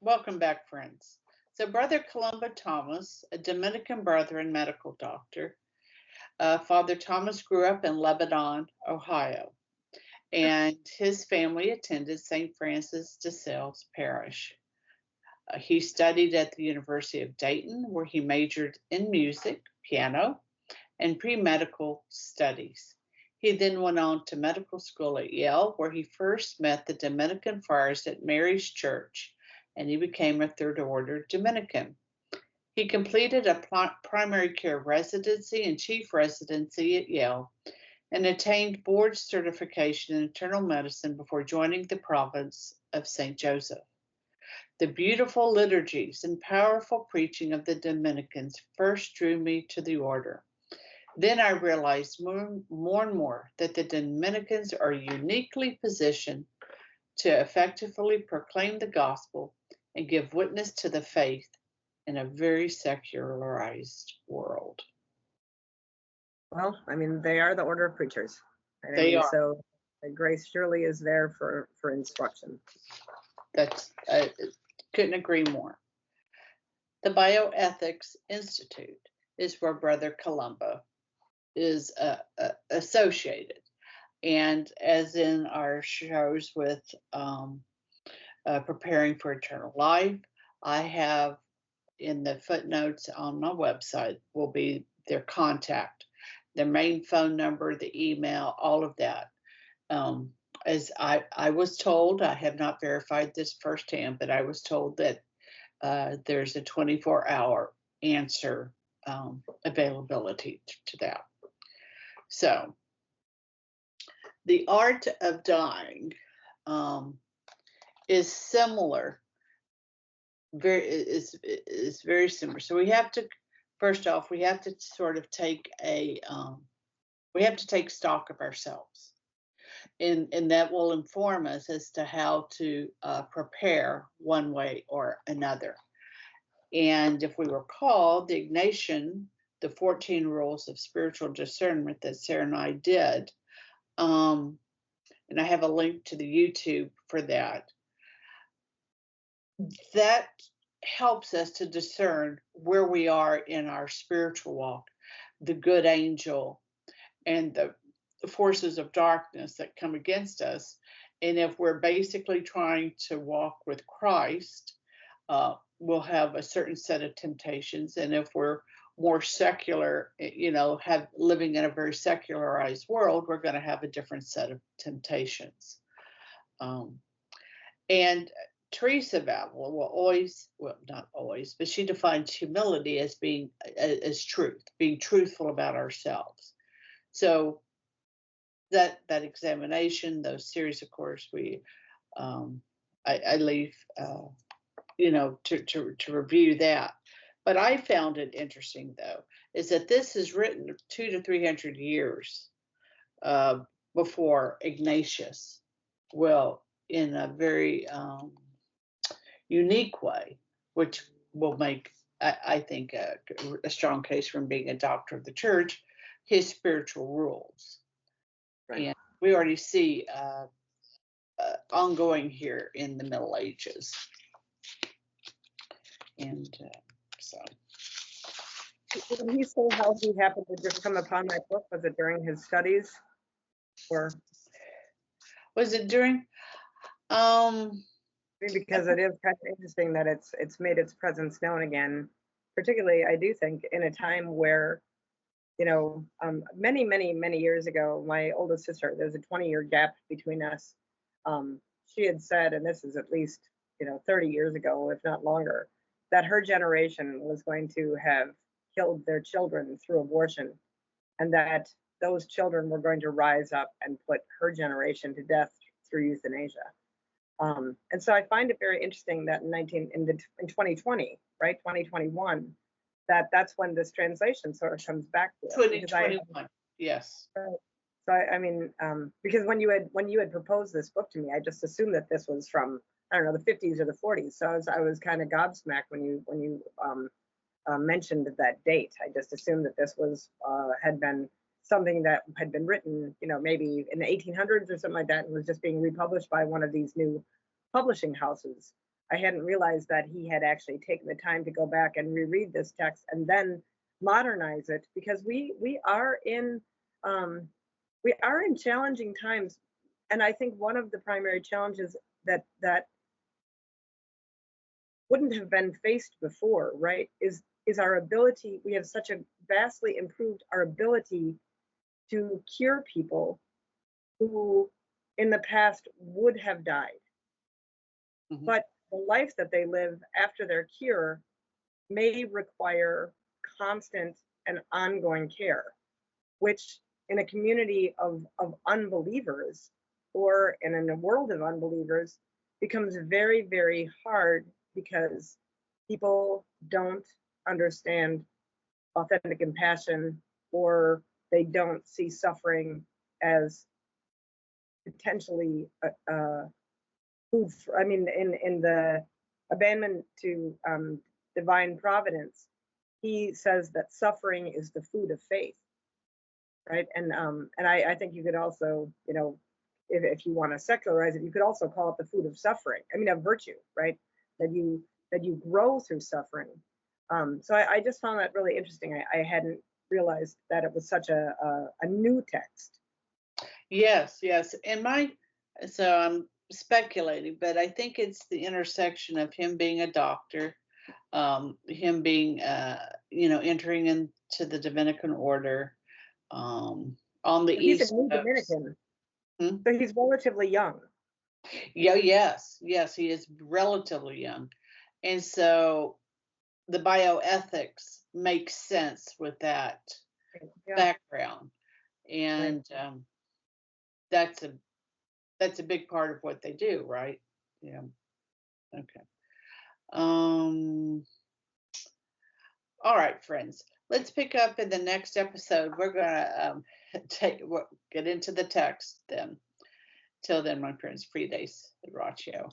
Welcome back, friends. So, Brother Columba Thomas, a Dominican brother and medical doctor, Father Thomas grew up in Lebanon, Ohio, and his family attended St. Francis de Sales Parish. He studied at the University of Dayton, where he majored in music, piano, and pre medical studies. He then went on to medical school at Yale, where he first met the Dominican friars at Mary's Church, and he became a Third Order Dominican. He completed a primary care residency and chief residency at Yale and attained board certification in internal medicine before joining the province of St. Joseph. The beautiful liturgies and powerful preaching of the Dominicans first drew me to the order. Then I realized more and more that the Dominicans are uniquely positioned to effectively proclaim the gospel and give witness to the faith in a very secularized world. Well, I mean, they are the order of preachers. Right? They are. So grace surely is there for instruction. That's couldn't agree more. The Bioethics Institute is where Brother Columba is associated. And as in our shows with Preparing for Eternal Life, I have in the footnotes on my website will be their contact, their main phone number, the email, all of that. As I was told, I have not verified this firsthand, but I was told that there's a 24-hour answer availability to that. So, the art of dying is similar. Is very similar. So we have to, first off, we have to sort of take we have to take stock of ourselves. And that will inform us as to how to prepare one way or another. And if we recall, the Ignatian, the 14 rules of spiritual discernment that Sarah and I did, and I have a link to the YouTube for that, that helps us to discern where we are in our spiritual walk, the good angel, and the forces of darkness that come against us. And if we're basically trying to walk with Christ, we'll have a certain set of temptations. And if we're more secular, living in a very secularized world, we're going to have a different set of temptations. And Teresa of Avila will always, well, not always, but she defines humility as being as truth, being truthful about ourselves. So that examination, those series of course, I leave to review that. But I found it interesting though is that this is written 200 to 300 years before Ignatius will, in a very unique way, which will make I think a strong case for him being a doctor of the church, his spiritual rules. Right. And we already see ongoing here in the Middle Ages. And so. Did he say how he happened to just come upon that book? Was it during his studies? Or was it during? Because it is kind of interesting that it's made its presence known again, particularly I do think in a time where, many years ago, my oldest sister, there's a 20-year gap between us. She had said, and this is at least 30 years ago, if not longer, that her generation was going to have killed their children through abortion, and that those children were going to rise up and put her generation to death through euthanasia. And so I find it very interesting that in 2020, right, 2021, that's when this translation sort of comes back to 2021, yes. So I mean, because when you had proposed this book to me, I just assumed that this was from, I don't know, the 50s or the 40s. So I was kind of gobsmacked when you mentioned that date. I just assumed that this was had been something that had been written, maybe in the 1800s or something like that, and was just being republished by one of these new publishing houses. I hadn't realized that he had actually taken the time to go back and reread this text and then modernize it, because we are in challenging times. And I think one of the primary challenges that wouldn't have been faced before, right, is our ability. We have such a vastly improved our ability to cure people who in the past would have died. Mhm. But the life that they live after their cure may require constant and ongoing care, which in a community of unbelievers, or in a world of unbelievers, becomes very, very hard, because people don't understand authentic compassion, or they don't see suffering as potentially food for, I mean, in the abandonment to divine providence, he says that suffering is the food of faith, right? And I think you could also, you know, if you want to secularize it, you could also call it the food of suffering. I mean, of virtue, right? That you grow through suffering. So I just found that really interesting. I hadn't realized that it was such a new text. Yes, yes. So I'm speculating, but I think it's the intersection of him being a doctor, him being, entering into the Dominican order, on the He's a East new Coast. Dominican, Hmm? so he's relatively young. Yeah, yes, yes, he is relatively young. And so the bioethics makes sense with that Yeah, background. right. And that's a that's a big part of what they do, right? Yeah. Okay. Um, all right, friends. Let's pick up in the next episode. We're gonna get into the text then. Till then, my friends, free days at Rachio.